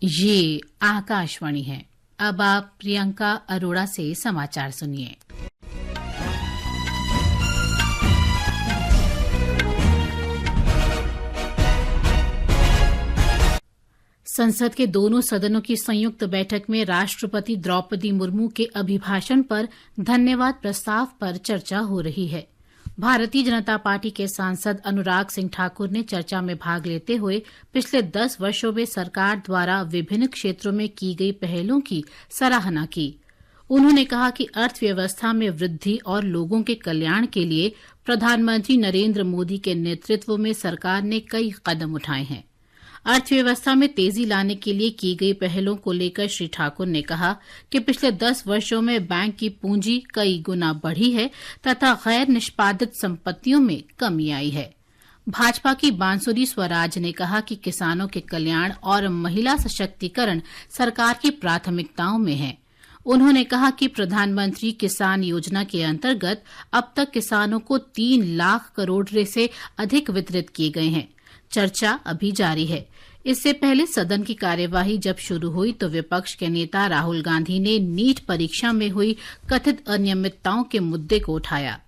ये आकाशवाणी है। अब आप प्रियंका अरोड़ा से समाचार सुनिए। संसद के दोनों सदनों की संयुक्त बैठक में राष्ट्रपति द्रौपदी मुर्मू के अभिभाषण पर धन्यवाद प्रस्ताव पर चर्चा हो रही है। भारतीय जनता पार्टी के सांसद अनुराग सिंह ठाकुर ने चर्चा में भाग लेते हुए पिछले 10 वर्षों में सरकार द्वारा विभिन्न क्षेत्रों में की गई पहलों की सराहना की। उन्होंने कहा कि अर्थव्यवस्था में वृद्धि और लोगों के कल्याण के लिए प्रधानमंत्री नरेंद्र मोदी के नेतृत्व में सरकार ने कई कदम उठाए हैं। अर्थव्यवस्था में तेजी लाने के लिए की गई पहलों को लेकर श्री ठाकुर ने कहा कि पिछले 10 वर्षों में बैंक की पूंजी कई गुना बढ़ी है तथा गैर निष्पादित संपत्तियों में कमी आई है। भाजपा की बांसुरी स्वराज ने कहा कि किसानों के कल्याण और महिला सशक्तिकरण सरकार की प्राथमिकताओं में है। उन्होंने कहा कि प्रधानमंत्री किसान योजना के अंतर्गत अब तक किसानों को 3 लाख करोड़ से अधिक वितरित किए गए हैं। चर्चा अभी जारी है। इससे पहले सदन की कार्यवाही जब शुरू हुई तो विपक्ष के नेता राहुल गांधी ने नीट परीक्षा में हुई कथित अनियमितताओं के मुद्दे को उठाया।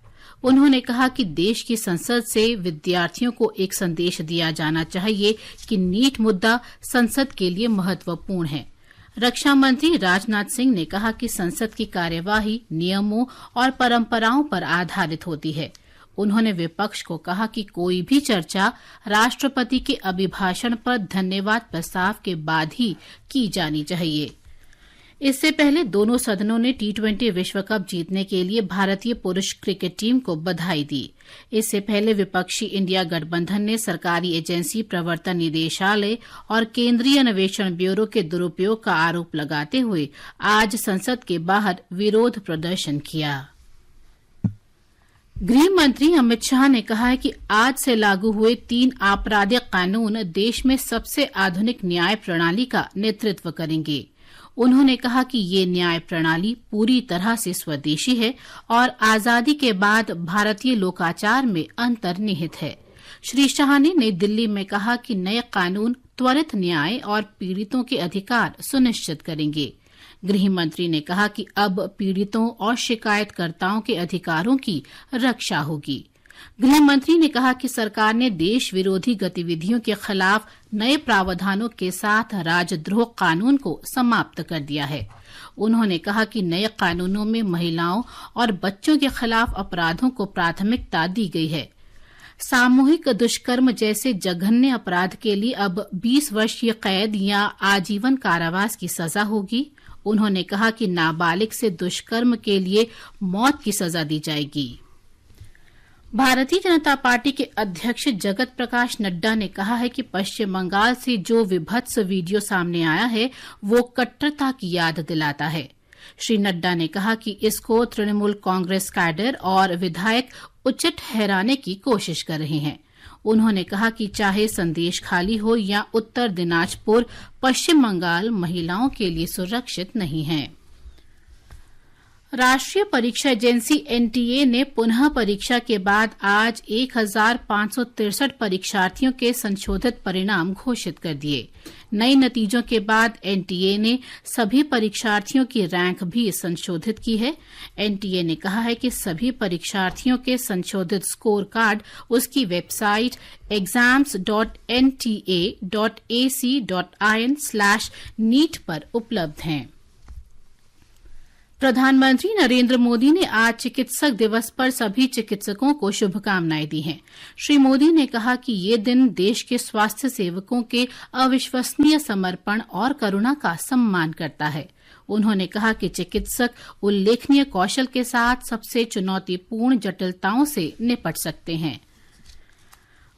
उन्होंने कहा कि देश की संसद से विद्यार्थियों को एक संदेश दिया जाना चाहिए कि नीट मुद्दा संसद के लिए महत्वपूर्ण है। रक्षा मंत्री राजनाथ सिंह ने कहा कि संसद की कार्यवाही नियमों और परंपराओं पर आधारित होती है। उन्होंने विपक्ष को कहा कि कोई भी चर्चा राष्ट्रपति के अभिभाषण पर धन्यवाद प्रस्ताव के बाद ही की जानी चाहिए। इससे पहले दोनों सदनों ने T20 विश्व कप जीतने के लिए भारतीय पुरुष क्रिकेट टीम को बधाई दी। इससे पहले विपक्षी इंडिया गठबंधन ने सरकारी एजेंसी प्रवर्तन निदेशालय और केंद्रीय अन्वेषण ब्यूरो के दुरुपयोग का आरोप लगाते हुए आज संसद के बाहर विरोध प्रदर्शन किया। गृह मंत्री अमित शाह ने कहा है कि आज से लागू हुए 3 आपराधिक कानून देश में सबसे आधुनिक न्याय प्रणाली का नेतृत्व करेंगे। उन्होंने कहा कि ये न्याय प्रणाली पूरी तरह से स्वदेशी है और आजादी के बाद भारतीय लोकाचार में अंतर्निहित है। श्री शाह ने नई दिल्ली में कहा कि नए कानून त्वरित न्याय और पीड़ितों के अधिकार सुनिश्चित करेंगे। गृह मंत्री ने कहा कि अब पीड़ितों और शिकायतकर्ताओं के अधिकारों की रक्षा होगी। गृह मंत्री ने कहा कि सरकार ने देश विरोधी गतिविधियों के खिलाफ नए प्रावधानों के साथ राजद्रोह कानून को समाप्त कर दिया है। उन्होंने कहा कि नए कानूनों में महिलाओं और बच्चों के खिलाफ अपराधों को प्राथमिकता दी गई है। सामूहिक दुष्कर्म जैसे जघन्य अपराध के लिए अब 20 वर्षीय कैद या आजीवन कारावास की सजा होगी। उन्होंने कहा कि नाबालिग से दुष्कर्म के लिए मौत की सजा दी जाएगी। भारतीय जनता पार्टी के अध्यक्ष जगत प्रकाश नड्डा ने कहा है कि पश्चिम बंगाल से जो विभत्स वीडियो सामने आया है वो कट्टरता की याद दिलाता है। श्री नड्डा ने कहा कि इसको तृणमूल कांग्रेस कैडर और विधायक उचित ठहराने की कोशिश कर रहे हैं। उन्होंने कहा कि चाहे संदेश खाली हो या उत्तर दिनाजपुर, पश्चिम बंगाल महिलाओं के लिए सुरक्षित नहीं है। राष्ट्रीय परीक्षा एजेंसी एनटीए ने पुनः परीक्षा के बाद आज 1563 परीक्षार्थियों के संशोधित परिणाम घोषित कर दिए। नए नतीजों के बाद एनटीए ने सभी परीक्षार्थियों की रैंक भी संशोधित की है। एनटीए ने कहा है कि सभी परीक्षार्थियों के संशोधित स्कोर कार्ड उसकी वेबसाइट exams.nta.ac.in/NEET पर उपलब्ध हैं। प्रधानमंत्री नरेंद्र मोदी ने आज चिकित्सक दिवस पर सभी चिकित्सकों को शुभकामनाएं दी हैं। श्री मोदी ने कहा कि ये दिन देश के स्वास्थ्य सेवकों के अविश्वसनीय समर्पण और करुणा का सम्मान करता है। उन्होंने कहा कि चिकित्सक उल्लेखनीय कौशल के साथ सबसे चुनौतीपूर्ण जटिलताओं से निपट सकते हैं।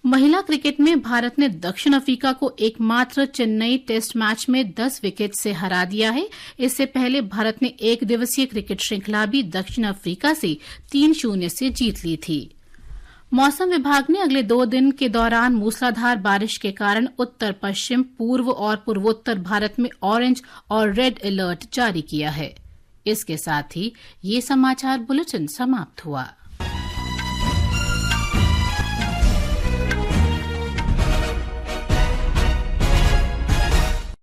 महिला क्रिकेट में भारत ने दक्षिण अफ्रीका को एकमात्र चेन्नई टेस्ट मैच में 10 विकेट से हरा दिया है। इससे पहले भारत ने 1 दिवसीय क्रिकेट श्रृंखला भी दक्षिण अफ्रीका से 3-0 से जीत ली थी। मौसम विभाग ने अगले 2 दिन के दौरान मूसलाधार बारिश के कारण उत्तर पश्चिम, पूर्व और पूर्वोत्तर भारत में ऑरेंज और रेड अलर्ट जारी किया है। इसके साथ ही ये समाचार बुलेटिन समाप्त हुआ।